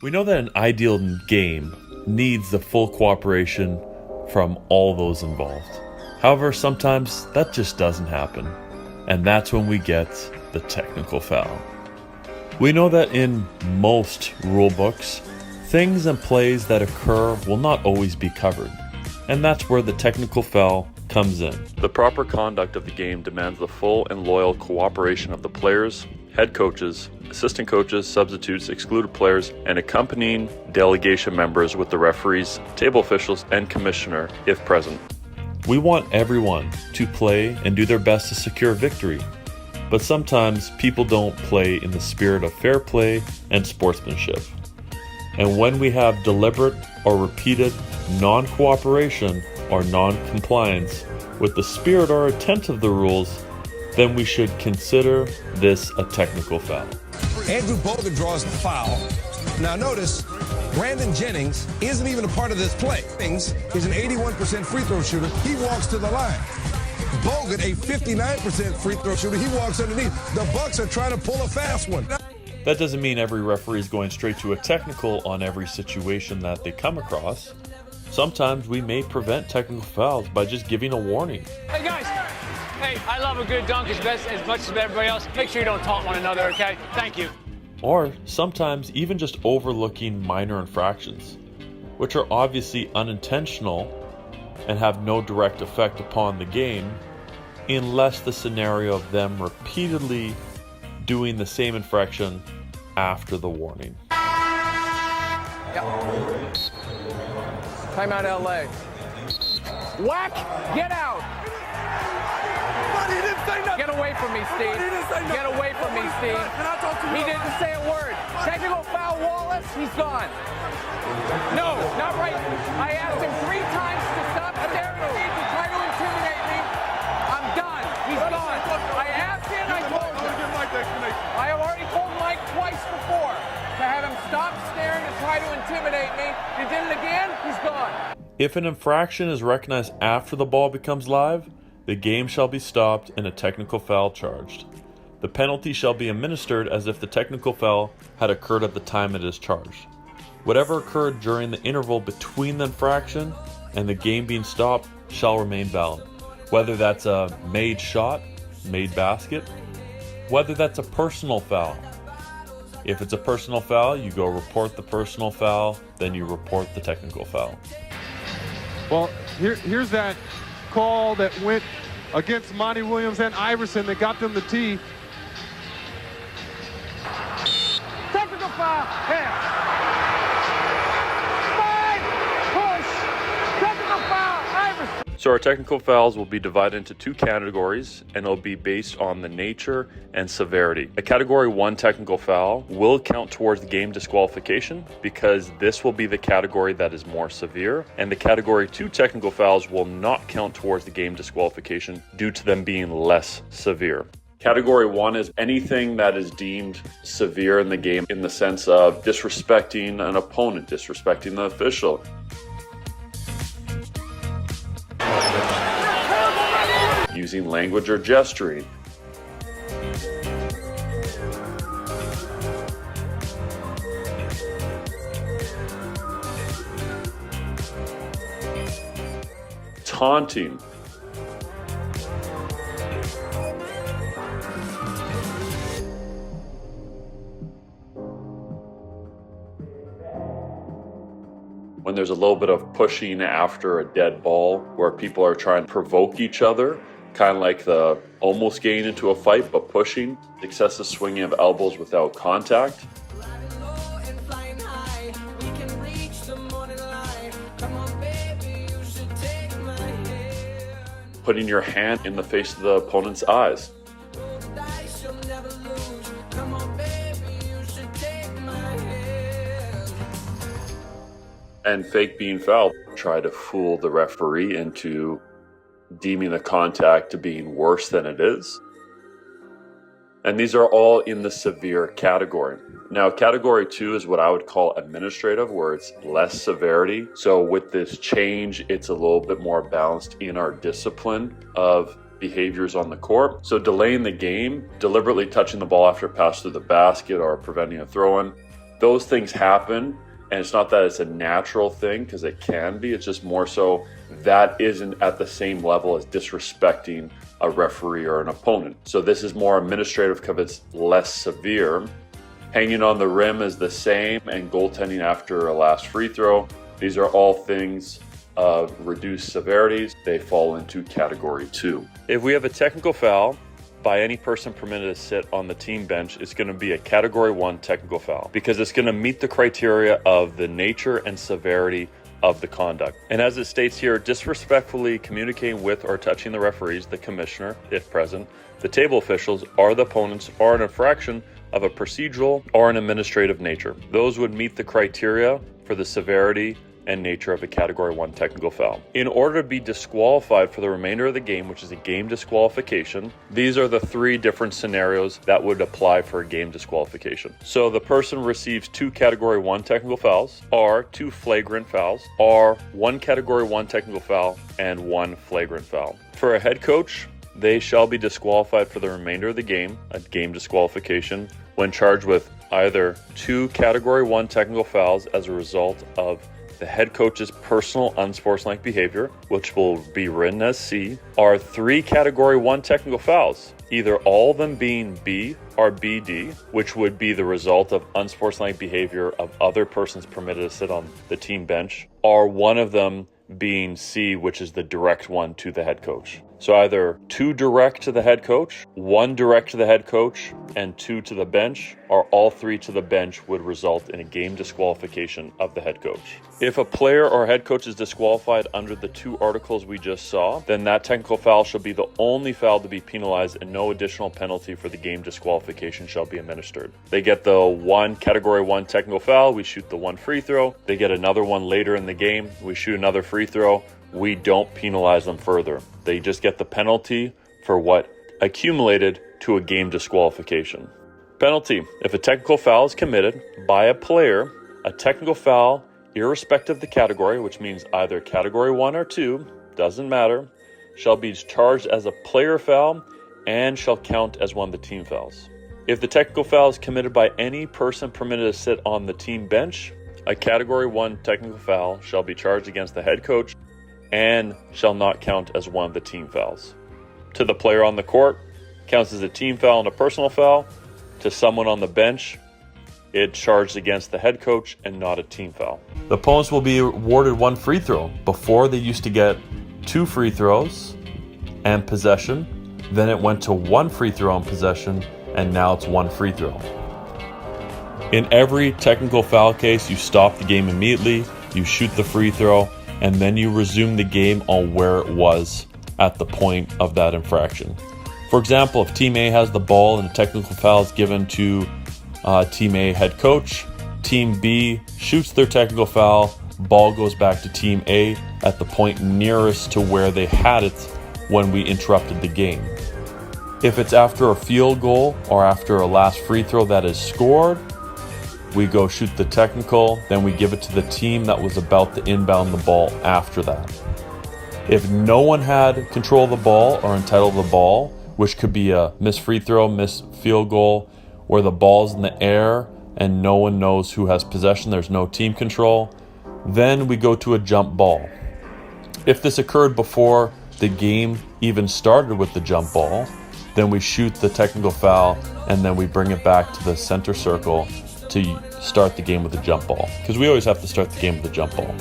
We know that an ideal game needs the full cooperation from all those involved. However, sometimes that just doesn't happen, and that's when we get the technical foul. We know that in most rule books, things and plays that occur will not always be covered, and that's where the technical foul comes in. The proper conduct of the game demands the full and loyal cooperation of the players, head coaches, assistant coaches, substitutes, excluded players, and accompanying delegation members with the referees, table officials, and commissioner if present. We want everyone to play and do their best to secure victory, but sometimes people don't play in the spirit of fair play and sportsmanship. And when we have deliberate or repeated non-cooperation or non-compliance with the spirit or intent of the rules, then we should consider this a technical foul. Andrew Bogut draws the foul. Now notice, Brandon Jennings isn't even a part of this play. Jennings is an 81% free throw shooter. He walks to the line. Bogut, a 59% free throw shooter, he walks underneath. The Bucks are trying to pull a fast one. That doesn't mean every referee is going straight to a technical on every situation that they come across. Sometimes we may prevent technical fouls by just giving a warning. Hey guys, hey, I love a good dunk as much as everybody else. Make sure you don't taunt one another, okay? Thank you. Or sometimes even just overlooking minor infractions, which are obviously unintentional and have no direct effect upon the game, unless the scenario of them repeatedly doing the same infraction after the warning. Yep. Timeout LA. Whack! Get out! He didn't say nothing. Get away from me, Steve. He didn't say nothing. Get away from me, Steve. Can I talk to you? He didn't say a word. Technical foul, Wallace. He's gone. No, not right. I asked him 3 times to stop staring at me to try to intimidate me. I'm done. He's gone. I asked him. I told him. I have already told Mike twice before to have him stop staring to try to intimidate me. He did it again. He's gone. If an infraction is recognized after the ball becomes live, the game shall be stopped and a technical foul charged. The penalty shall be administered as if the technical foul had occurred at the time it is charged. Whatever occurred during the interval between the infraction and the game being stopped shall remain valid. Whether that's a made shot, made basket, whether that's a personal foul. If it's a personal foul, you go report the personal foul, then you report the technical foul. Well, here's that call that went against Monty Williams and Iverson that got them the tee. Technical foul. Hands. Slide. Push. Technical foul. Iverson. So our technical fouls will be divided into 2 categories, and it'll be based on the nature and severity. A Category 1 technical foul will count towards the game disqualification because this will be the category that is more severe, and the Category 2 technical fouls will not count towards the game disqualification due to them being less severe. Category 1 is anything that is deemed severe in the game in the sense of disrespecting an opponent, disrespecting the official. Using language or gesturing. Taunting. When there's a little bit of pushing after a dead ball where people are trying to provoke each other, kind of like the almost getting into a fight but pushing, excessive swinging of elbows without contact. Putting your hand in the face of the opponent's eyes. And fake being fouled. Try to fool the referee into deeming the contact to being worse than it is. And these are all in the severe category. Now, Category 2 is what I would call administrative, where it's less severity. So with this change, it's a little bit more balanced in our discipline of behaviors on the court. So delaying the game, deliberately touching the ball after a pass through the basket or preventing a throw-in, those things happen, and it's not that it's a natural thing, because it can be. It's just more so that isn't at the same level as disrespecting a referee or an opponent. So this is more administrative because it's less severe. Hanging on the rim is the same, and goaltending after a last free throw. These are all things of reduced severities. They fall into category 2. If we have a technical foul by any person permitted to sit on the team bench, it's going to be a category 1 technical foul, because it's going to meet the criteria of the nature and severity of the conduct. And as it states here, disrespectfully communicating with or touching the referees, the commissioner, if present, the table officials, or the opponents, are an infraction of a procedural or an administrative nature. Those would meet the criteria for the severity and nature of a category 1 technical foul. In order to be disqualified for the remainder of the game, which is a game disqualification, these are the 3 different scenarios that would apply for a game disqualification. So the person receives 2 category 1 technical fouls, or 2 flagrant fouls, or 1 category 1 technical foul and 1 flagrant foul. For a head coach, they shall be disqualified for the remainder of the game, a game disqualification, when charged with either 2 category 1 technical fouls as a result of the head coach's personal unsportsmanlike behavior, which will be written as C, or 3 category 1 technical fouls, either all of them being B or BD, which would be the result of unsportsmanlike behavior of other persons permitted to sit on the team bench, or one of them being C, which is the direct one to the head coach. So either 2 direct to the head coach, 1 direct to the head coach, and 2 to the bench, or all 3 to the bench would result in a game disqualification of the head coach. If a player or head coach is disqualified under the 2 articles we just saw, then that technical foul shall be the only foul to be penalized, and no additional penalty for the game disqualification shall be administered. They get the 1 category 1 technical foul, we shoot the 1 free throw. They get another one later in the game, we shoot another free throw. We don't penalize them further. They just get the penalty for what accumulated to a game disqualification. Penalty: if a technical foul is committed by a player, a technical foul, irrespective of the category, which means either category 1 or 2, doesn't matter, shall be charged as a player foul and shall count as one of the team fouls. If the technical foul is committed by any person permitted to sit on the team bench, a category 1 technical foul shall be charged against the head coach and shall not count as one of the team fouls. To the player on the court, counts as a team foul and a personal foul. To someone on the bench, it's charged against the head coach and not a team foul. The opponents will be awarded 1 free throw. Before, they used to get 2 free throws and possession. Then it went to 1 free throw and possession, and now it's 1 free throw. In every technical foul case, you stop the game immediately, you shoot the free throw, and then you resume the game on where it was at the point of that infraction. For example, if Team A has the ball and a technical foul is given to Team A head coach, Team B shoots their technical foul, ball goes back to Team A at the point nearest to where they had it when we interrupted the game. If it's after a field goal or after a last free throw that is scored, we go shoot the technical, then we give it to the team that was about to inbound the ball after that. If no one had control of the ball or entitled to the ball, which could be a missed free throw, missed field goal, where the ball's in the air and no one knows who has possession, there's no team control, then we go to a jump ball. If this occurred before the game even started with the jump ball, then we shoot the technical foul and then we bring it back to the center circle to start the game with a jump ball, because we always have to start the game with a jump ball.